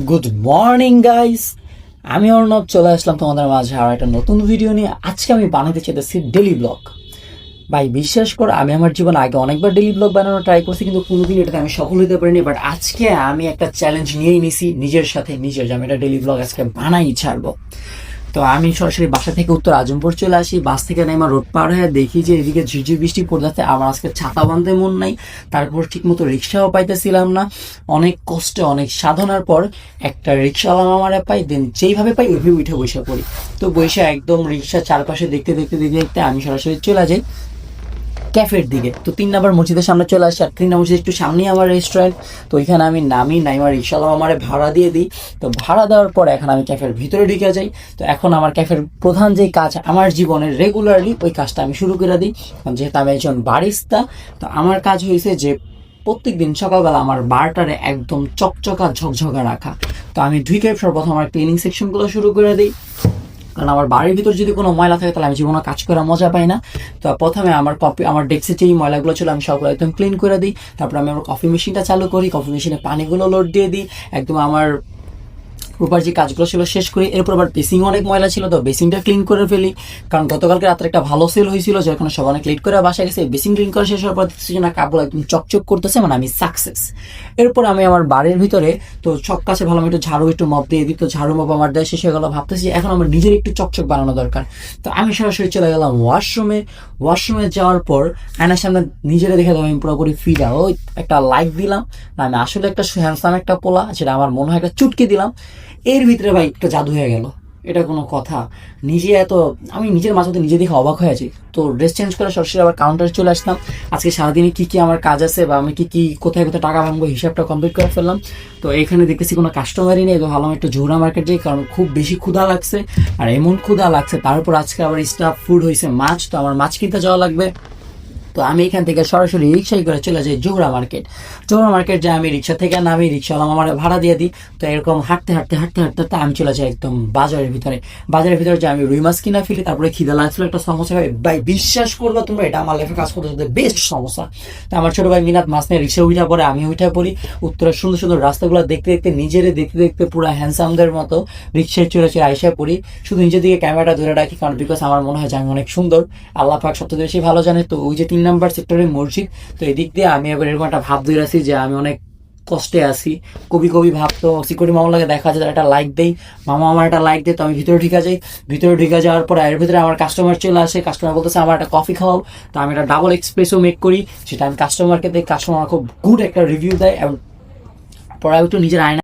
Good morning guys, আমি অর্ণব চলে আসলাম তোমাদের মাঝে আর একটা নতুন ভিডিও নিয়ে। আজকে আমি বানাতে চাইতেছি ডেলি ব্লগ। ভাই বিশ্বাস করো, আমি আমার জীবনে আগে অনেকবার ডেলি ব্লগ বানানোর ট্রাই করছি, কিন্তু কোনোদিন এটাতে আমি সফল হতে পারিনি। বাট আজকে আমি একটা চ্যালেঞ্জ নিয়েই নিছি নিজের সাথে, যে আমি একটা ডেলি ব্লগ আজকে বানাই ছাড়বো। তো আমি সরাসরি বাসা থেকে উত্তর আজমপুর চলে আসি। বাস থেকে নেমা রোড পার হয়ে দেখি যে এদিকে ঝিরঝির বৃষ্টি পড়তেছে। আমার আজকে ছাতা বাঁধতে মন নাই, তারপর ঠিক মতো রিক্সাও পাইতেছিলাম না। অনেক কষ্টে অনেক সাধনার পর একটা রিক্সাওয়ালা আমারে পাই, দেন যেইভাবে পাই ওইভাবে উঠে বসে পড়ি। তো বসে একদম রিক্সা চারপাশে দেখতে দেখতে দেখতে দেখতে আমি সরাসরি চলে যাই ক্যাফের দিকে। তো 3 নম্বর মসজিদের সামনে চলে আসছি, আর 3 নম্বর মসজিদের একটু সামনেই আমার রেস্টুরেন্ট। তো ওইখানে আমি নামি আমার রিক্সাওয়ালা আমার ভাড়া দিয়ে দিই। তো ভাড়া দেওয়ার পর এখন আমি ক্যাফের ভিতরে ঢুকে যাই। তো এখন আমার ক্যাফের প্রধান যে কাজ আমার জীবনের রেগুলারলি, ওই কাজটা আমি শুরু করে দিই। যেহেতু আমি একজন বারিস্তা, তো আমার কাজ হয়েছে যে প্রত্যেক দিন সকালবেলা আমার বারটারে একদম চকচকা ঝকঝকা রাখা। তো আমি ঢুকে সর্বপ্রথম আমার ক্লিনিং সেকশনগুলো শুরু করে দিই, কারণ আমার বাড়ির ভিতর যদি কোনো ময়লা থাকে তাহলে আমি জীবনে কাজ করার মজা পাই না। তো প্রথমে আমার ডেস্কে যেই ময়লাগুলো ছিল আমি সবগুলো একদম ক্লিন করে দিই। তারপর আমি আমার কফি মেশিনটা চালু করি, কফি মেশিনে পানিগুলো লোড দিয়ে দিই, একদম আমার প্রপার যে কাজগুলো ছিল শেষ করি। এরপর আবার বেসিং অনেক ময়লা ছিল, তো বেসিংটা ক্লিন করে ফেলি, কারণ গতকালকে রাত্রে একটা ভালো সেল হয়েছিল যেখানে সব অনেক লেট করে বাসায় গেছে। বেসিং ক্লিন করে শেষ হওয়ার পর দেখতেছি না কাপগুলো একদম চকচক করতেছে, মানে আমি সাকসেস। এরপর আমি আমার বাড়ির ভিতরে তো সব কাছে ভালো একটু ঝাড়ু একটু মপ দিয়ে দিই। তো ঝাড়ু মপ আমার দেয় শেষ হয়ে গেল, ভাবতেছি এখন আমার নিজের একটু চকচক বানানো দরকার। তো আমি সরাসরি চলে গেলাম ওয়াশরুমে যাওয়ার পর আয়নার সামনে নিজেরা দেখে আমি পুরোপুরি ফিটা ওই একটা লাইক দিলাম। আমি আসলে একটা হ্যান্ডসাম একটা পোলা, সেটা আমার মনে হয় একটা চুটকি দিলাম। এর ভিতরে ভাই একটা জাদু হয়ে গেল, এটা কোনো কথা? আমি নিজের মাঝে নিজে দেখে অবাক হয়ে যাই। তো ড্রেস চেঞ্জ করে সরাসরি আবার কাউন্টারে চলে আসলাম। আজকে সারাদিনে কি কি আমার কাজ আছে বা আমি কি কোথায় কোথায় টাকা ভাঙবো হিসাবটা কমপ্লিট করে ফেললাম। তো এখানে দেখতেছি কোনো কাস্টমারই নেই। তো ভাবলাম একটু জোহরা মার্কেট যাই, কারণ খুব বেশি ক্ষুধা লাগছে, আর এমন ক্ষুধা লাগছে। তারপর আজকে আবার স্টাফ ফুড হয়েছে মাছ, তো আমার মাছ কিনতে যাওয়া লাগবে। তো আমি এখান থেকে সরাসরি রিক্সায় করে চলে যাই জোহরা মার্কেট যে আমি রিক্সা থেকে নামি, রিক্সাওয়ালা আমার ভাড়া দিয়ে দিই। তো এরকম হাঁটতে আমি চলে যাই একদম বাজারের ভিতরে যে আমি রুই মাছ কিনা ফেলি। তারপরে খিদা লাগছিল, একটা সমস্যা ভাই বিশ্বাস করবো তোমরা, এটা আমার লাইফে কাজ করতে বেস্ট সমস্যা। তো আমার ছোট ভাই মিনাত মাছ নিয়ে রিক্সা উঠা পরে, আমি উঠে পড়ি। উত্তরের সুন্দর সুন্দর রাস্তাগুলো দেখতে পুরো হ্যান্ডসামদের মতো রিক্সায় চলে আইসা পড়ি। শুধু নিজের দিকে ক্যামেরাটা ধরে রাখি, কারণ বিকজ আমার মনে হয় যে আমি অনেক সুন্দর। আল্লাহ পাক সবচেয়ে বেশি ভালো জানে। তো ওই যে 3 নম্বর সেক্টরের মসজিদ, তো এদিক দিয়ে আমি এবার এরকম একটা ভাব ধরে আছি যে আমি অনেক কষ্টে আছি। কবি ভাব। তো সিকিউরিটি মামলাকে দেখা যায় একটা লাইক দেই, মামা আমার একটা লাইক দেয়। তো আমি ভিতরে ঢুকে যাওয়ার পর এর ভিতরে আমার কাস্টমার চলে আসে। কাস্টমার বলতেছে আমার একটা কফি খাওয়াও। তো আমি একটা ডাবল এক্সপ্রেসও মেক করি, সেটা আমি কাস্টমারকে দিই। কাস্টমার খুব গুড একটা রিভিউ দেয়। এবং পরে একটু নিজের আয়না